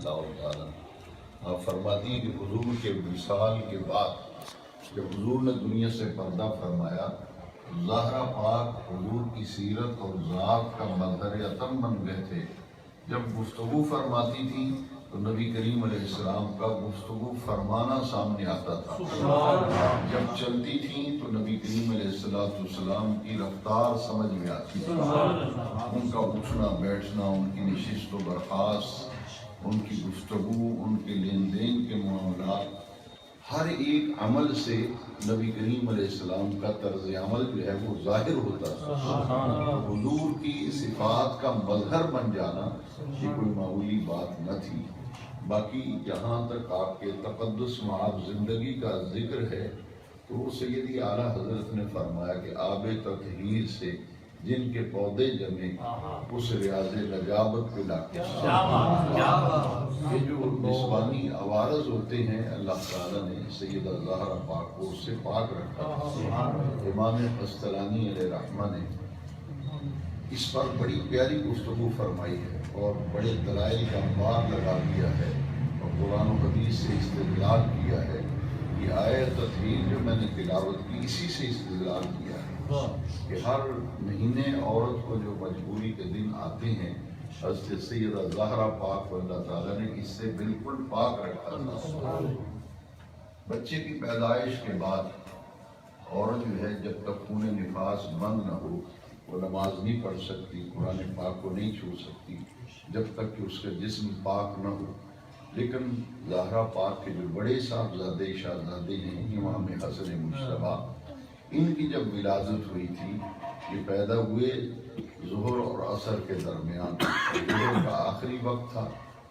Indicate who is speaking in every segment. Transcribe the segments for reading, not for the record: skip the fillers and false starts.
Speaker 1: اللہ تعالیٰ آپ فرماتی ہیں کہ حضور کے وصال کے بعد جب حضور نے دنیا سے پردہ فرمایا، زہرا پاک حضور کی سیرت اور ذات کا مظہر اتم بن گئے تھے۔ جب گفتگو فرماتی تھی تو نبی کریم علیہ السلام کا گفتگو فرمانا سامنے آتا تھا، جب چلتی تھیں تو نبی کریم علیہ السلام کی رفتار سمجھ میں آتی تھی، ان کا اٹھنا بیٹھنا، ان کی نشست و برخاست، ان کی گفتگو، ان کے لین دین کے معاملات، ہر ایک عمل سے نبی کریم علیہ السلام کا طرز عمل جو ہے وہ ظاہر ہوتا تھا۔ حضور کی صفات کا مظہر بن جانا یہ کوئی معمولی بات نہ تھی۔ باقی جہاں تک آپ کے تقدس معاب زندگی کا ذکر ہے تو سیدی اعلیٰ حضرت نے فرمایا کہ آب تطہیر سے جن کے پودے جمے اس ریاض نجابت پہ لاتے ہیں۔ یہ جو نسوانی عوارض ہوتے ہیں اللہ تعالیٰ نے سیدہ زہرا پاک کو اس سے پاک رکھا۔ امام قسطلانی علیہ رحمہ نے اس پر بڑی پیاری گفتگو فرمائی ہے اور بڑے دلائل کا انبار لگا دیا ہے اور قرآن و حدیث سے استدلال کیا ہے۔ یہ آیت تطہیر جو میں نے تلاوت کی اسی سے استدلال کیا ہے کہ ہر مہینے عورت کو جو مجبوری کے دن آتے ہیں، حضرت سیدہ زہرا پاک کو اللہ تعالیٰ نے اس سے بالکل پاک رکھا تھا۔ بچے کی پیدائش کے بعد عورت جو ہے جب تک خون نفاس بند نہ ہو وہ نماز نہیں پڑھ سکتی، قرآن پاک کو نہیں چھو سکتی جب تک کہ اس کا جسم پاک نہ ہو۔ لیکن زہرا پاک کے جو بڑے صاحبزادے شہزادے ہیں امام حسن مجتبیٰ، ان کی جب ولادت ہوئی تھی، یہ پیدا ہوئے ظہر اور عصر کے درمیان، ظہر کا آخری وقت تھا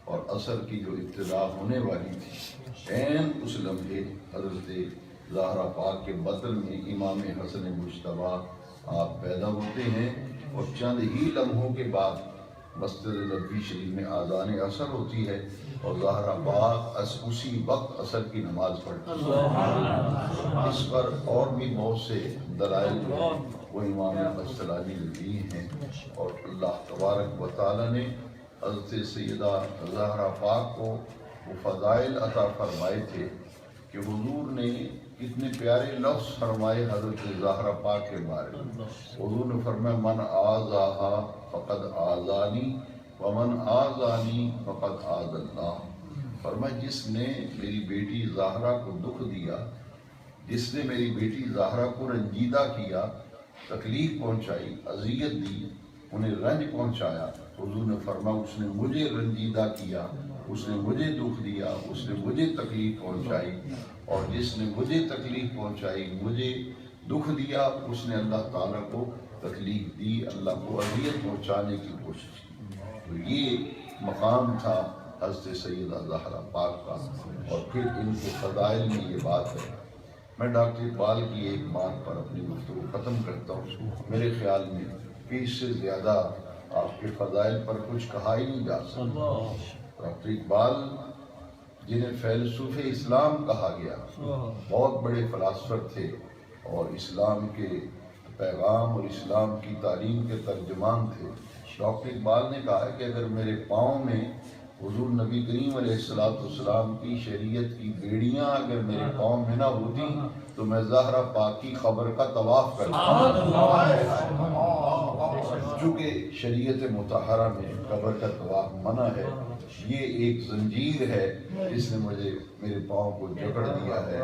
Speaker 1: اور عصر کی جو ابتدا ہونے والی تھی، عین اس لمحے حضرت زہرا پاک کے بطن میں امام حسن مجتبیٰ آپ پیدا ہوتے ہیں اور چند ہی لمحوں کے بعد مسجد نبوی شریف میں اذان عصر ہوتی ہے اور زہرا پاک اسی وقت عصر کی نماز پڑھتی ہے۔ اس پر اور بھی بہت سے دلائل جو ہیں وہ امام قسطلانی نے دی ہیں اور اللہ تبارک و تعالیٰ نے حضرت سیدہ زہرا پاک کو وہ فضائل عطا فرمائے تھے کہ حضور نے کتنے پیارے لفظ فرمائے حضرت زہرا پاک کے بارے میں۔ حضور نے فرمایا من آذاہا فقد آذانی ومن آذانی فقد آذ اللہ۔ فرمایا جس نے میری بیٹی زہرا کو دکھ دیا، جس نے میری بیٹی زہرا کو رنجیدہ کیا، تکلیف پہنچائی، اذیت دی، انہیں رنج پہنچایا، حضور نے فرمایا اس نے مجھے رنجیدہ کیا، اس نے مجھے دکھ دیا، اس نے مجھے تکلیف پہنچائی، اور جس نے مجھے تکلیف پہنچائی، مجھے دکھ دیا، اس نے اللہ تعالیٰ کو تکلیف دی، اللہ کو اذیت پہنچانے کی کوشش کی۔ تو یہ مقام تھا حضرت سیدہ زہرا پاک کا، اور پھر ان کے فضائل میں یہ بات ہے۔ میں ڈاکٹر اقبال کی ایک بات پر اپنی گفتگو ختم کرتا ہوں۔ میرے خیال میں کہ اس سے زیادہ آپ کے فضائل پر کچھ کہا ہی نہیں جا سکتا۔ ڈاکٹر اقبال جنہیں فیلسوف اسلام کہا گیا، بہت بڑے فلاسفر تھے اور اسلام کے پیغام اور اسلام کی تعلیم کے ترجمان تھے۔ ڈاکٹر اقبال نے کہا کہ اگر میرے پاؤں میں حضور نبی کریم علیہ السلام کی شریعت کی بیڑیاں اگر میرے پاؤں میں نہ ہوتی تو میں زہرا پاک کی قبر کا طواف کرتا۔ چونکہ شریعت مطہرہ میں قبر کا طواف منع ہے، یہ ایک زنجیر ہے جس نے مجھے میرے پاؤں کو جکڑ دیا ہے۔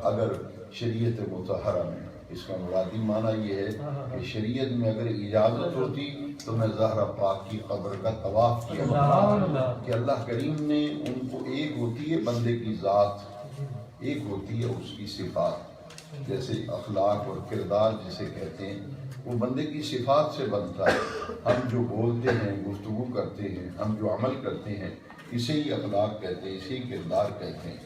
Speaker 1: اگر شریعت مطہرہ میں، اس کا مرادی معنی یہ ہے کہ شریعت میں اگر اجازت ہوتی تو میں زہرا پاک کی قبر کا طواف کیا کہ اللہ کریم نے ان کو، ایک ہوتی ہے بندے کی ذات، ایک ہوتی ہے اس کی صفات، جیسے اخلاق اور کردار جسے کہتے ہیں وہ بندے کی صفات سے بنتا ہے۔ ہم جو بولتے ہیں، گفتگو کرتے ہیں، ہم جو عمل کرتے ہیں، اسے ہی اخلاق کہتے ہیں، اسے ہی کردار کہتے ہیں۔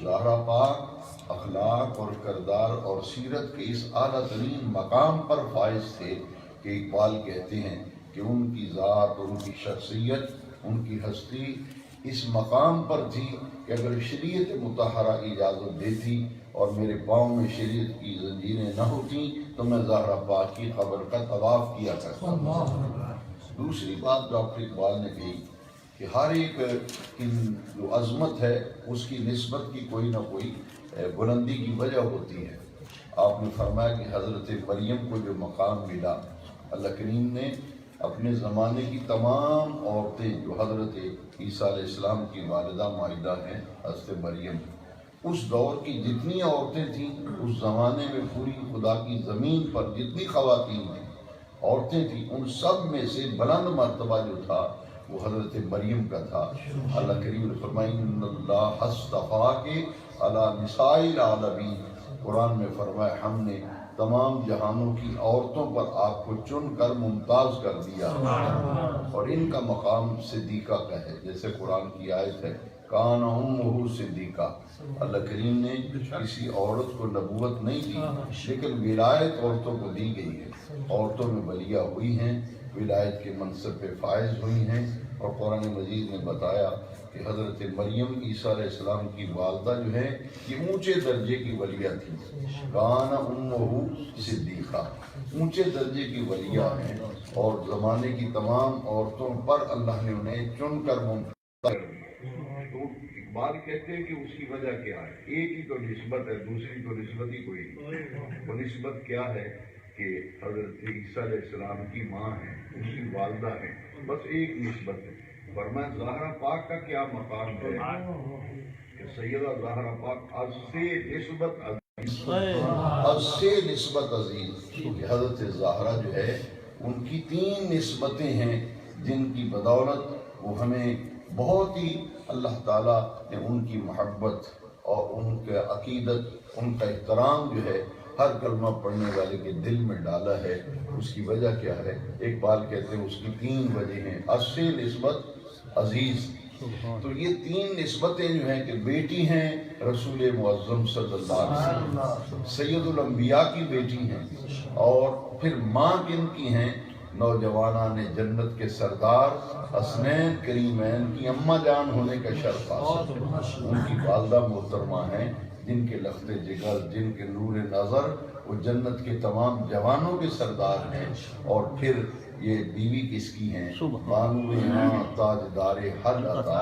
Speaker 1: زہرا پاک اخلاق اور کردار اور سیرت کے اس اعلیٰ ترین مقام پر فائز تھے کہ اقبال کہتے ہیں کہ ان کی ذات، ان کی شخصیت، ان کی ہستی اس مقام پر تھی کہ اگر شریعت مطہرہ اجازت دیتی اور میرے پاؤں میں شریعت کی زنجیریں نہ ہوتی تو میں زہرا پاک کی قبر کا طواف کیا کرتا۔ دوسری بات ڈاکٹر اقبال نے کہی کہ ہر ایک کی جو عظمت ہے اس کی نسبت کی کوئی نہ کوئی بلندی کی وجہ ہوتی ہے۔ آپ نے فرمایا کہ حضرت مریم کو جو مقام ملا، اللہ کریم نے اپنے زمانے کی تمام عورتیں جو حضرت عیسیٰ علیہ السلام کی والدہ مائدہ ہیں حضرت مریم، اس دور کی جتنی عورتیں تھیں اس زمانے میں پوری خدا کی زمین پر جتنی خواتین تھیں، عورتیں تھیں، ان سب میں سے بلند مرتبہ جو تھا وہ حضرت مریم کا تھا۔ اللہ کریم نے فرمایا ان اللہ اصطفاک علی نساء العالمین، قرآن میں فرمایا ہم نے تمام جہانوں کی عورتوں پر آپ کو چن کر ممتاز کر دیا، اور ان کا مقام صدیقہ کا ہے، جیسے قرآن کی آیت ہے کان امہ صدیقہ۔ اللہ کریم نے کسی عورت کو نبوت نہیں دی، لیکن ولایت عورتوں کو دی گئی ہے، عورتوں میں ولیہ ہوئی ہیں، ولایت کے منصب پہ فائز ہوئی ہیں، اور قرآن مجید نے بتایا کہ حضرت مریم عیسیٰ علیہ السلام کی والدہ جو ہے یہ اونچے درجے کی ولیہ تھی، کان امہ صدیقہ، اونچے درجے کی ولیہ ہیں، اور زمانے کی تمام عورتوں پر اللہ نے انہیں چن کر ممتاز کر دیا۔ تو اقبال کہتے ہیں کہ اس کی وجہ کیا ہے؟ ایک ہی تو نسبت ہے، دوسری تو نسبت ہی کوئی نہیں۔ وہ نسبت کیا ہے کہ حضرت عیسیٰ علیہ السلام کی ماں ہے، اس کی والدہ ہے، بس ایک نسبت ہے۔ فرمایا زہرا پاک کا کیا مقام ہے کہ سیدہ زہرا پاک از سے نسبت عزیز، از سے نسبت عزیز، کہ حضرت زہرا جو ہے ان کی 3 نسبتیں ہیں جن کی بدولت وہ ہمیں بہت ہی اللہ تعالیٰ نے ان کی محبت اور ان کے عقیدت، ان کا احترام جو ہے ہر کلمہ پڑھنے والے کے دل میں ڈالا ہے۔ اس کی وجہ کیا ہے؟ اقبال کہتے ہیں اس کی 3 وجہ ہیں، از سے نسبت عزیز۔ تو یہ 3 نسبتیں جو ہیں کہ بیٹی ہیں رسول معظم صلی اللہ علیہ وسلم، سید الانبیاء کی بیٹی ہیں، اور پھر ماں کن کی ہیں؟ نوجوانان جنت کے سردار حسنین کریمین کی اماں جان ہونے کا شرف حاصل، ان کی والدہ محترمہ ہیں جن کے لخت جگر، جن کے نور نظر وہ جنت کے تمام جوانوں کے سردار ہیں۔ اور پھر یہ بیوی کس کی ہیں؟ بانو یہاں تاجدار حل عطا،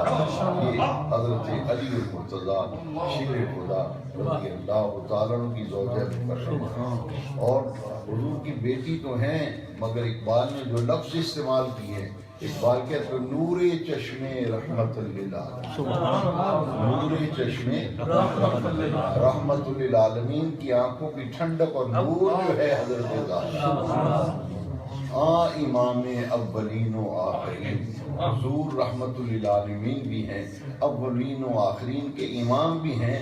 Speaker 1: یہ حضرت علی المرتضیٰ شیر خدا رضی اللہ تعالیٰ عنہ کی زوجہ مکرمہ، اور حضور کی بیٹی تو ہیں، مگر اقبال نے جو لفظ استعمال کیے ہیں، اقبال کہتے ہیں نور چشم رحمت للعالمین، نور چشم رحمت للعالمین کی آنکھوں کی ٹھنڈک اور نور جو ہے حضرت زہرا، امام اولین و آخرین، حضور رحمت للعالمین بھی ہیں، اولین و آخرین کے امام بھی ہیں،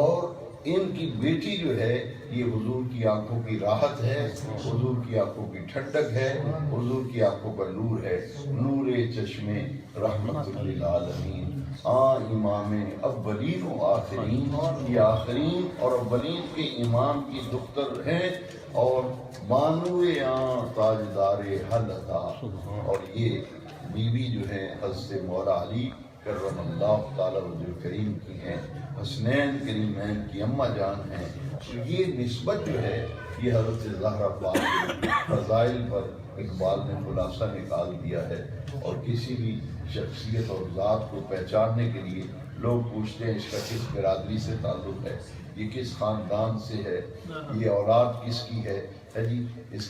Speaker 1: اور ان کی بیٹی جو ہے یہ حضور کی آنکھوں کی راحت ہے، حضور کی آنکھوں کی ٹھنڈک ہے، حضور کی آنکھوں کا نور ہے، نور چشم رحمت للعالمین، امام اولین و آخرین، یہ آخرین اور اولین کے امام کی دختر ہیں، اور بانو تاجدار حل عطا، اور یہ بیوی جو ہے حضرت مولا علی کرم اللہ تعالیٰ وجہ کریم کی ہیں، حسنین کریمین کی اماں جان ہیں۔ تو یہ نسبت جو ہے یہ حضرت زہرا پاک کے فضائل پر اقبال نے خلاصہ نکال دیا ہے، اور کسی بھی شخصیت اور ذات کو پہچاننے کے لیے لوگ پوچھتے ہیں اس کا کس برادری سے تعلق ہے، یہ کس خاندان سے ہے، یہ اولاد کس کی ہے جی، اس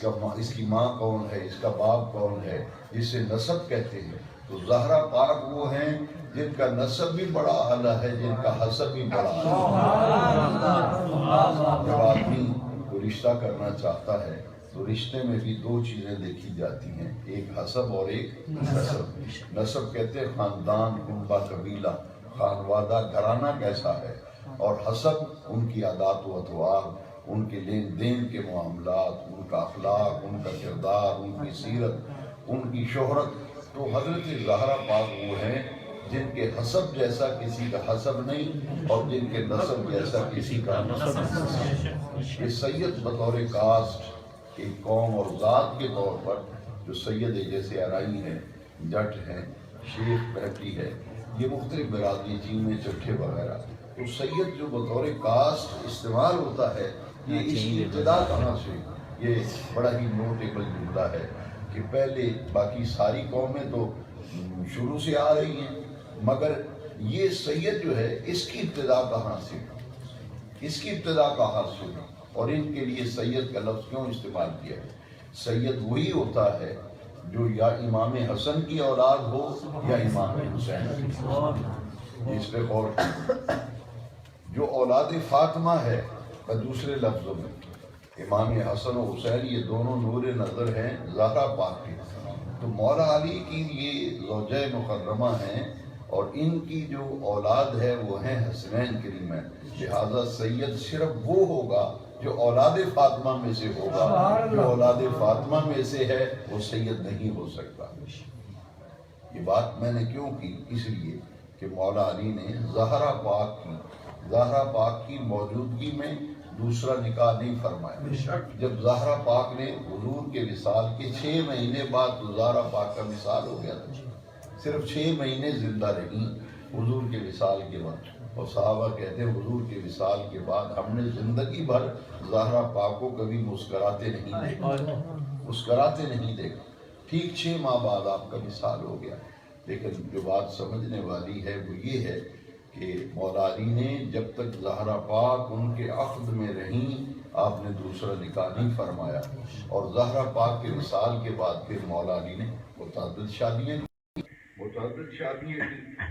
Speaker 1: کی ماں کون ہے، اس کا باپ کون ہے، جسے نسب کہتے ہیں۔ تو زہرا پاک وہ ہیں جن کا نسب بھی بڑا اعلیٰ ہے، جن کا حسب بھی بڑا اعلیٰ ہے۔ جب آدمی کوئی رشتہ کرنا چاہتا ہے تو رشتے میں بھی 2 چیزیں دیکھی جاتی ہیں، ایک حسب اور ایک نسب۔ نسب کہتے ہیں خاندان، کنبہ، قبیلہ، خانوادہ، گھرانہ کیسا ہے، اور حسب ان کی عادات و اطوار، ان کے لین دین کے معاملات، ان کا اخلاق، ان کا کردار، ان کی سیرت، ان کی شہرت۔ تو حضرت زہرا پاک وہ ہیں جن کے حسب جیسا کسی کا حسب نہیں، اور جن کے نسب جیسا کسی کا نسب نہیں۔ یہ سید بطور کاسٹ ایک قوم اور ذات کے طور پر جو سید جیسے ارائی ہیں، جٹ ہیں، شیخ بہتی ہے، یہ مختلف برادری چین میں چٹھے وغیرہ، تو سید جو بطور کاسٹ استعمال ہوتا ہے، یہ اس کی ابتدا کہاں سے؟ یہ بڑا ہی نوٹیبل جملہ ہے کہ پہلے باقی ساری قومیں تو شروع سے آ رہی ہیں، مگر یہ سید جو ہے اس کی ابتدا کہاں سے، اس کی ابتدا کہاں سے، اور ان کے لیے سید کا لفظ کیوں استعمال کیا ہے؟ سید وہی ہوتا ہے جو یا امام حسن کی اولاد ہو یا امام حسین کی، اس پہ غور کریں۔ جو اولاد فاطمہ ہے، دوسرے لفظوں میں امام حسن و حسین یہ دونوں نور نظر ہیں زہرا پاک کے، تو مولا علی کی یہ زوجہ مکرمہ ہیں، اور ان کی جو اولاد ہے وہ ہیں حسنین کریمین، لہذا سید صرف وہ ہوگا جو اولاد فاطمہ میں سے ہوگا، جو اولاد فاطمہ میں سے ہے وہ سید نہیں ہو سکتا۔ یہ بات میں نے کیوں کی؟ اس لیے کہ مولا علی نے زہرا پاک کی موجودگی میں دوسرا نکاح نہیں فرمایا۔ جب زہرا پاک نے حضور کے وصال کے 6 مہینے بعد تو زہرا پاک کا وصال ہو گیا تھا، صرف 6 مہینے زندہ رہی حضور کے وصال کے وقت، اور صحابہ کہتے ہیں حضور کے وصال کے بعد ہم نے زندگی بھر زہرا پاک کو کبھی مسکراتے نہیں دیکھا، ٹھیک 6 ماہ بعد آپ کا وصال ہو گیا۔ لیکن جو بات سمجھنے والی ہے وہ یہ ہے کہ مولا علی نے جب تک زہرا پاک ان کے عقد میں رہیں آپ نے دوسرا نکاح نہیں فرمایا، اور زہرا پاک کے وصال کے بعد پھر مولا علی نے متعدد شادیاں کی،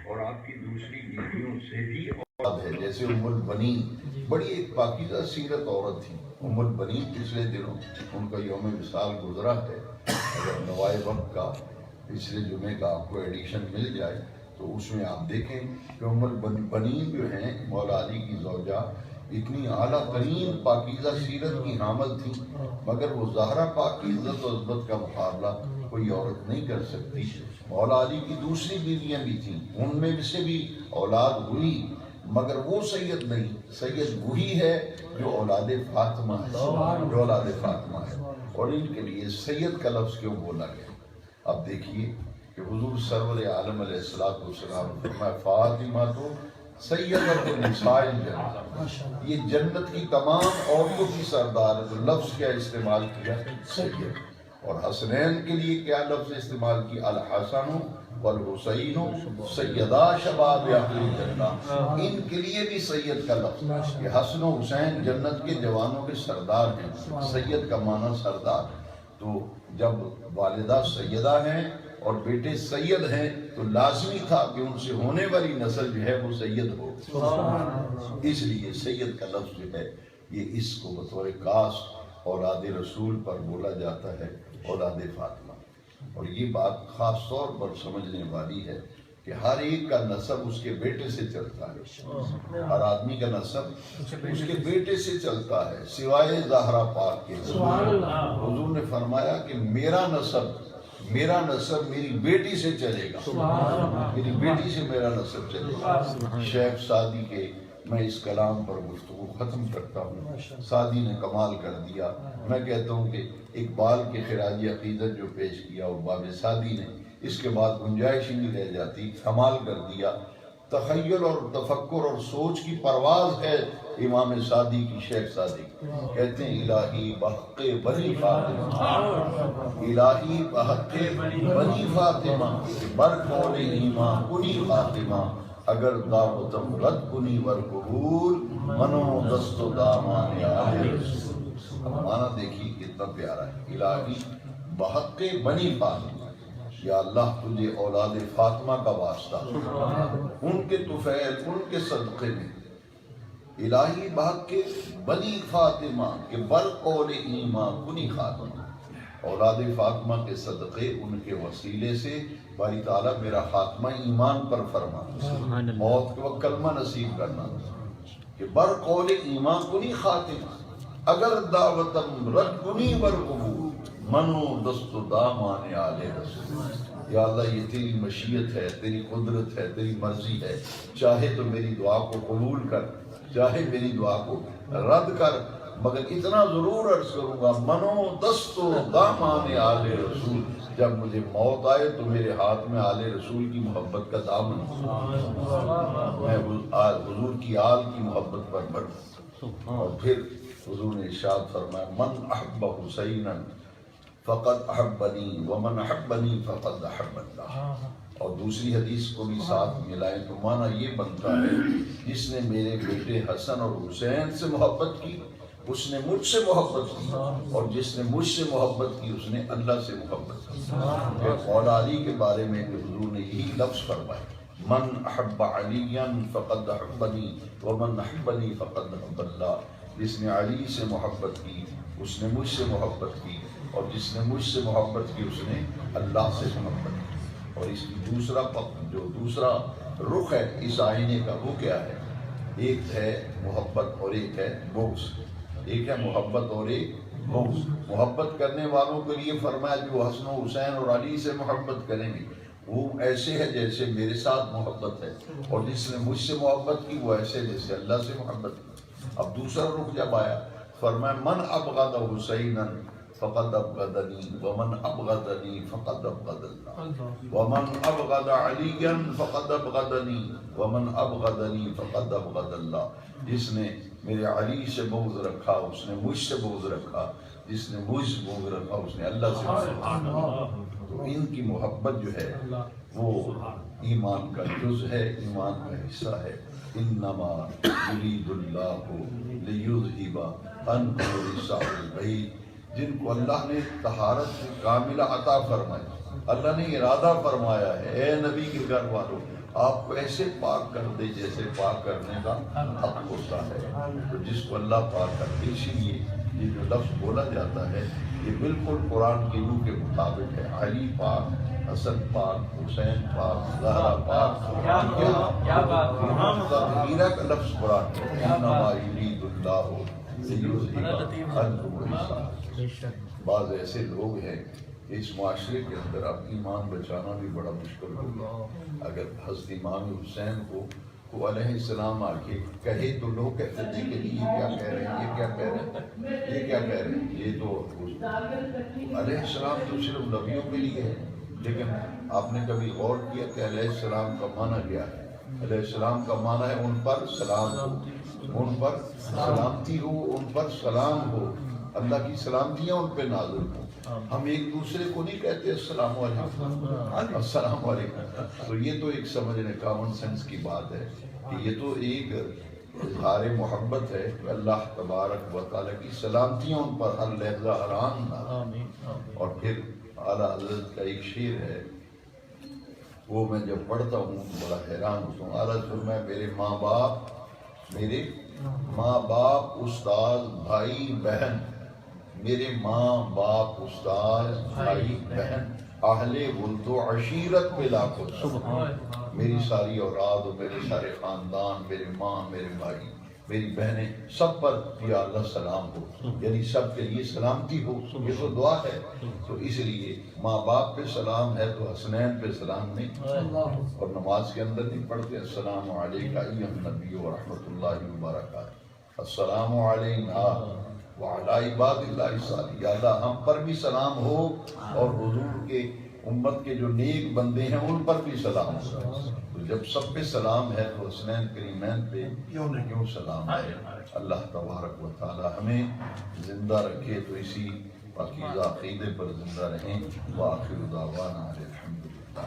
Speaker 1: اور آپ کی دوسری بیویوں سے بھی اولاد ہے، جیسے ام البنین، بڑی ایک پاکیزہ سیرت عورت تھی ام البنین۔ پچھلے دنوں ان کا یوم وصال گزرا ہے، اگر نوائے وقت کا پچھلے جمعے کا آپ کو ایڈیشن مل جائے تو اس میں آپ دیکھیں کہ ام البنین جو ہیں مولا علی کی زوجہ اتنی اعلیٰ ترین پاکیزہ سیرت کی حامل تھی، مگر وہ زہرا پاک کی عزت و عظمت کا مقابلہ کوئی عورت نہیں کر سکتی۔ مولا علی کی دوسری بیویاں بھی تھیں، ان میں سے بھی اولاد ہوئی، مگر وہ سید نہیں، سید وہی ہے جو اولاد فاطمہ ہے، اور ان کے لیے سید کا لفظ کیوں بولا گیا؟ اب دیکھیے کہ حضور سرور عالم علیہ السلام فرمایا فاطمہ تو سیدۃ النساء الجنہ، یہ جنت کی تمام عورتوں کی سردار ہے، تو لفظ کیا استعمال کیا؟ سید۔ اور حسنین کے لیے کیا لفظ استعمال کیا؟ الحسن والحسین سیدا شباب اہل الجنہ، ان کے لیے بھی سید کا لفظ، یہ حسن و حسین جنت کے جوانوں کے سردار ہیں، سید کا معنی سردار۔ تو جب والدہ سیدہ ہیں اور بیٹے سید ہیں تو لازمی تھا کہ ان سے ہونے والی نسل جو ہے وہ سید ہو، اس لیے سید کا لفظ جو ہے یہ اس کو بطور کاسٹ اولاد رسول پر بولا جاتا ہے، اولاد فاطمہ۔ اور یہ بات خاص طور پر سمجھنے والی ہے کہ ہر ایک کا نسب اس کے بیٹے سے چلتا ہے، ہر آدمی کا نسب اس کے بیٹے سے چلتا ہے، سوائے زہرا پاک کے۔ حضور نے فرمایا کہ میرا نسب میری بیٹی سے چلے گا، میری بیٹی سے میرا نسب چلے گا۔ شیخ سعدی کے میں اس کلام پر گفتگو ختم کرتا ہوں۔ سعدی نے کمال کر دیا، میں کہتا ہوں کہ اقبال کے خراج عقیدت جو پیش کیا اور باب سعدی نے، اس کے بعد گنجائش ہی نہیں رہ جاتی، کمال کر دیا۔ تخیل اور تفکر اور سوچ کی پرواز ہے امام سعدی کی، شیخ سعدی کہتے ہیں الہی بحق بنی فاطمہ، الہی بحق بنی فاطمہ، برکول ایمان کنی فاطمہ، اگر دعوتم رد کنی ور قبول، منو دست و دامان آل رسول۔ معنی دیکھیے کتنا پیارا ہے، الہی بحق بنی فاطمہ، یا اللہ تجھے اولاد فاطمہ کا واسطہ، ان کے طفیل، ان کے صدقے میں، الہی بحق بنی فاطمہ کے برقول ایمان کنی خاتمہ، اولاد فاطمہ کے صدقے، ان کے وسیلے سے باری تعالیٰ میرا خاتمہ ایمان پر فرما، موت کے وقت کلمہ نصیب کرنا، کہ برقول ایمان کنی خاتمہ، اگر دعوتم رد کنی ور قبول، منو دست و دامان آل رسول۔ یا اللہ یہ تیری مشیت ہے، تیری قدرت ہے، تیری مرضی ہے، چاہے تو میری دعا کو قبول کر، چاہے میری دعا کو رد کر، مگر اتنا ضرور عرض کروں گا، منو دست و دامان آل رسول، جب مجھے موت آئے تو میرے ہاتھ میں آل رسول کی محبت کا دامن، میں حضور کی آل کی محبت پر بڑھوں۔ اور پھر حضور نے ارشاد فرمایا من احب حسینا فقد احبنی ومن احبنی فقد احب اللہ. اور دوسری حدیث کو بھی ساتھ ملائیں تو معنی یہ بنتا ہے جس نے میرے بیٹے حسن اور حسین سے محبت کی اس نے مجھ سے محبت کی، اور جس نے مجھ سے محبت کی اس نے اللہ سے محبت کی. پھر مولا علی کے بارے میں کہ حضور نے یہی لفظ فرمائے، من احب علیا فقد احبنی ومن احبنی فقد احب اللہ. جس نے علی سے محبت کی اس نے مجھ سے محبت کی، اور جس نے مجھ سے محبت کی اس نے اللہ سے محبت کی. اور اس کی دوسرا رخ ہے اس آئینے کا وہ کیا ہے؟ ایک ہے محبت اور ایک ہے بغض. ایک ہے محبت اور ایک بغض. محبت کرنے والوں کے لیے فرمایا جو حسن و حسین اور علی سے محبت کریں گے وہ ایسے ہے جیسے میرے ساتھ محبت ہے، اور جس نے مجھ سے محبت کی وہ ایسے جیسے اللہ سے محبت کی. اب دوسرا رخ جب آیا فرمایا من ابغض حسینا فقد ابغضنی ومن ابغضنی فقد ابغض اللہ ومن ابغض علیا فقد ابغضنی ومن ابغضنی فقد ابغض اللہ. جس نے میرے علی سے بغض رکھا اس نے مجھ سے بغض رکھا، جس نے مجھ سے بغض رکھا اس نے اللہ سے بغض رکھا. تو ان کی محبت جو ہے وہ ایمان کا جز ہے، ایمان کا حصہ ہے. انما یرید اللہ لیذھب عنکم الرجس البیت. جن کو اللہ نے طہارت کاملہ عطا فرمائی، اللہ نے ارادہ فرمایا ہے اے نبی کے گھر والوں آپ کو ایسے پاک کر دے جیسے پاک کرنے کا حق ہوتا ہے. تو جس کو اللہ پاک کر دے، اسی لیے یہ جو لفظ بولا جاتا ہے یہ بالکل قرآن کی روح کے مطابق ہے. علی پاک، حسن پاک، حسین پاک، زہرا پاک. ہیرا کا لفظ قرآن ہے. انما یرید اللہ لیذھب عنکم الرجس. بعض ایسے لوگ ہیں اس معاشرے کے اندر اب ایمان بچانا بھی بڑا مشکل ہوگا. اگر حضرت امام حسین کو علیہ السلام آ کے کہے تو لوگ کہتے تھے کہ یہ کیا کہہ رہے ہیں، یہ کیا کہہ رہے ہیں، یہ کیا کہہ رہے ہیں. یہ تو علیہ السلام تو صرف نبیوں کے لیے ہے. لیکن آپ نے کبھی غور کیا کہ علیہ السلام کا معنی کیا ہے؟ علیہ السلام کا معنی ہے ان پر سلام ہو، ان پر سلامتی ہو، ان پر سلام ہو، اللہ کی سلامتیاں ان پہ نازل ہوں. ہم ایک دوسرے کو نہیں کہتے السلام علیکم السلام علیکم. تو یہ تو ایک سمجھنے کامن سینس کی بات ہے کہ یہ تو ایک اظہار محبت ہے کہ اللہ تبارک و تعالیٰ کی سلامتیاں ان پر ہر لحظہ ہر آن نازل. اور پھر اعلیٰ حضرت کا ایک شعر ہے وہ میں جب پڑھتا ہوں بڑا حیران ہوتا ہوں. اعلیٰ حضرت میں میرے ماں باپ استاد بھائی بہن، میرے ماں باپ استاد بھائی بہن اہل ولد و عشیرت پہ لاکھوں میری ساری اولاد و میرے سارے خاندان، میرے ماں، میرے بھائی، میری بہنیں، سب پر یا اللہ سلام ہو، یعنی سب کے لیے سلامتی ہو. یہ تو دعا ہے. تو اس لیے ماں باپ پہ سلام ہے تو حسنین پہ سلام نہیں. اور نماز کے اندر نہیں پڑھتے السلام علیکہ ایھا النبی ورحمۃ اللہ وبرکاتہ، السلام علینا وعلی عباد اللہ الصالحین. یا اللہ ہم پر بھی سلام ہو اور حضور کے امت کے جو نیک بندے ہیں ان پر بھی سلام ہو. تو جب سب پہ سلام ہے تو حسنین کریمین پہ کیوں سلام ہے. اللہ تبارک و تعالی ہمیں زندہ رکھے تو اسی پاکیزہ عقیدے پر زندہ رہیں. وآخر دعوانا الحمدللہ.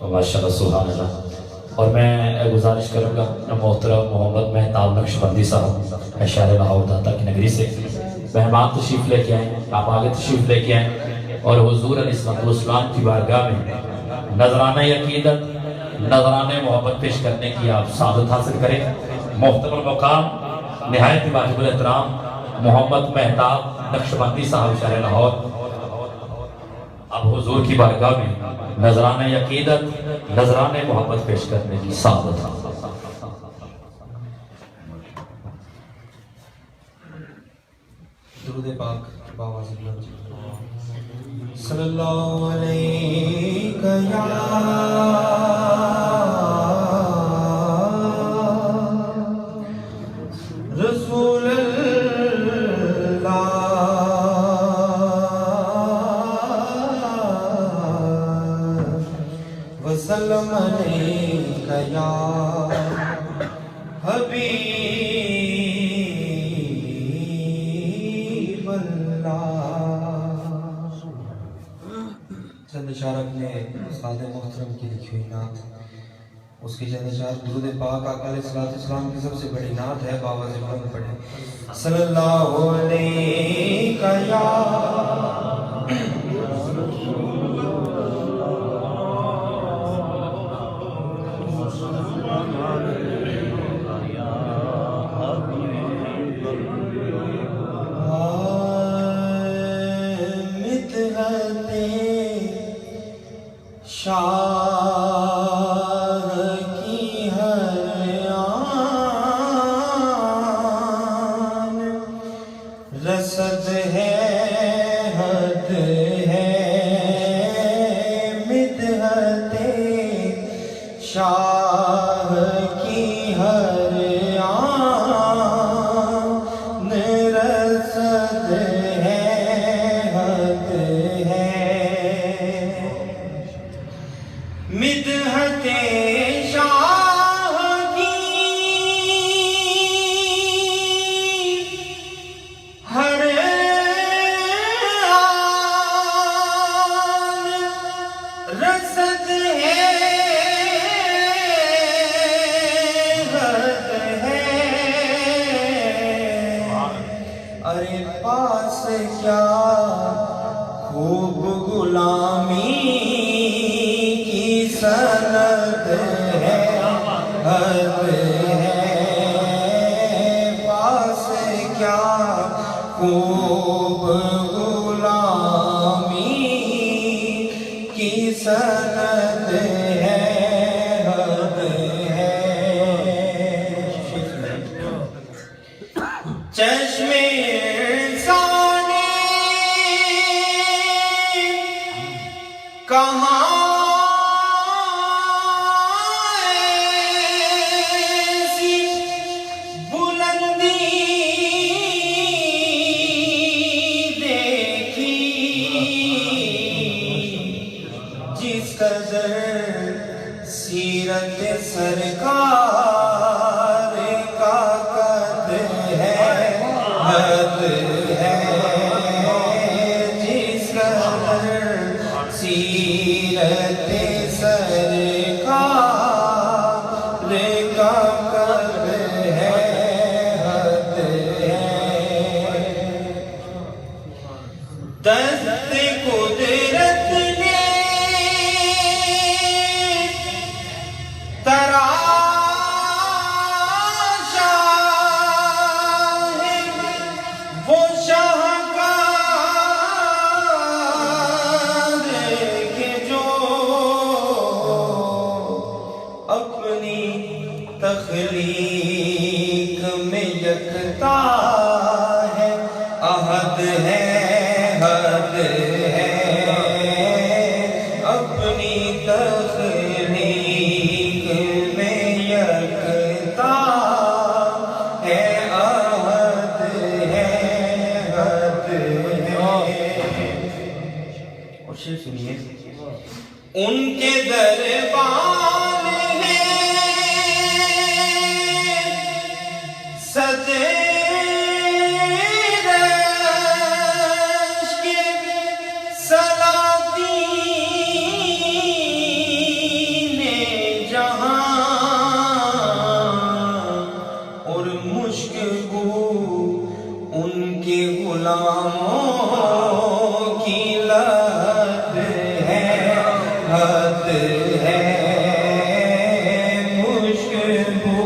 Speaker 2: ماشاءاللہ سبحان اللہ. اور میں گزارش کروں گا اپنا محترم محمد مہتاب نقشبندی صاحب شہر لاہور داتا کی نگری سے مہمان تشریف لے کے آئیں. آپ آگے تشریف لے کے آئیں اور حضور علیہ الصلوۃ والسلام کی بارگاہ میں نذرانہ عقیدت، نذرانہ محبت پیش کرنے کی آپ سعادت حاصل کریں. محترم المقام نہایت واجب الاحترام محمد مہتاب نقشبندی صاحب شہر لاہور اب حضور کی بارگاہ میں نذرانہ عقیدت، نذرانہ محبت پیش کرنے کی سعادت.
Speaker 3: درود پاک باواز صلی اللہ علیہ یا رسول اللہ وسلم علیہ یا حبیب چند اشعار اپنے استاد محترم کی لکھی ہوئی نعت، اس کی چند اشعار درود پاک آقا علیہ السلام کی سب سے بڑی نعت ہے، باواز بلند پڑھیں۔ صلی اللہ علیہ یا شاہ کی ہر آن رسد ہے، حد ہے مدحت شاہ کی ہر آن رسد ہے، حد ہے مدحت شاہ کی ہر آن رسد ہے، حد ہے۔ ارے پاس کیا خوب غلامی سند ہے، حد ہے، پاس کیا خوب غلامی کی سند ہے، حد ہے۔ چشمے سانے کہاں سیرت سرکار کا قد ہے، حد ہے، جس قدر سیرت سرکار کا قد ہے، حد ہے۔ دست قدرت تراشا ہے وہ شاہکار کے جو اپنی تخلیق میں یکتا ہے، احد ہے، حد ہے، اپنی تخلیق میں یکتا ہے، احد ہے، حد ہے۔ اور شعر سنیے، ان کے دربان ہے صدے غلاموں کی لہت ہے، حد ہے، مشکبو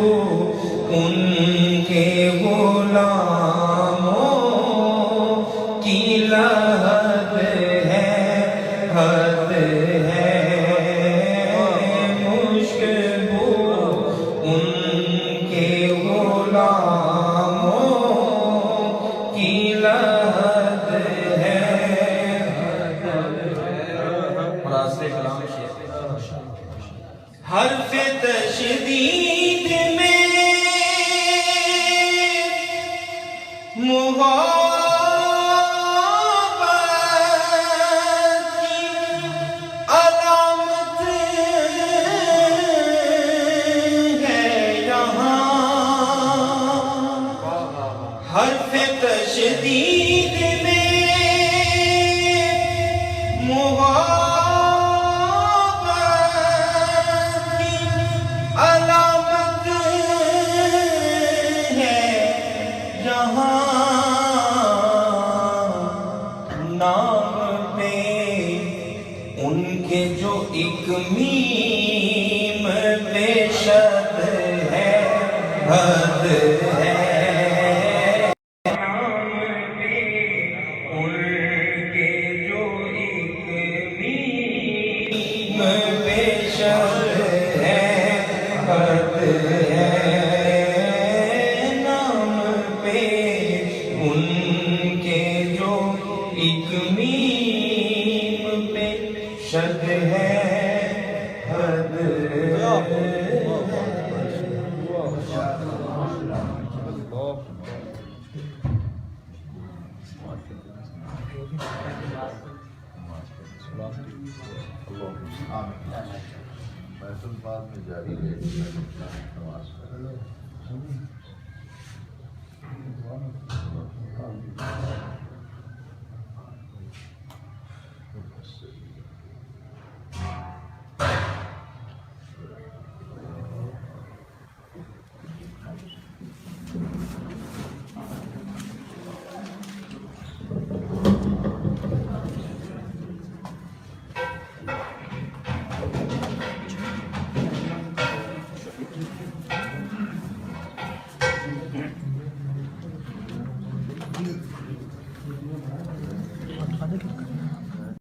Speaker 3: ان کے غلاموں کی لہت ہے، حد ہے، مشکبو ان کے غلاموں کی لہت ہے، حرف تشدید میں محبت کی علامت ہے یہاں، حرف تشدید میں محبت ایک میم بے شد ہے حد ہے نام پہ ان کے جو ایک میم بے شد ہے حد ہے نام پہ ان کے جو ایک میم پہ شد ہے حد
Speaker 1: محفل بعد میں جاری ہے نماز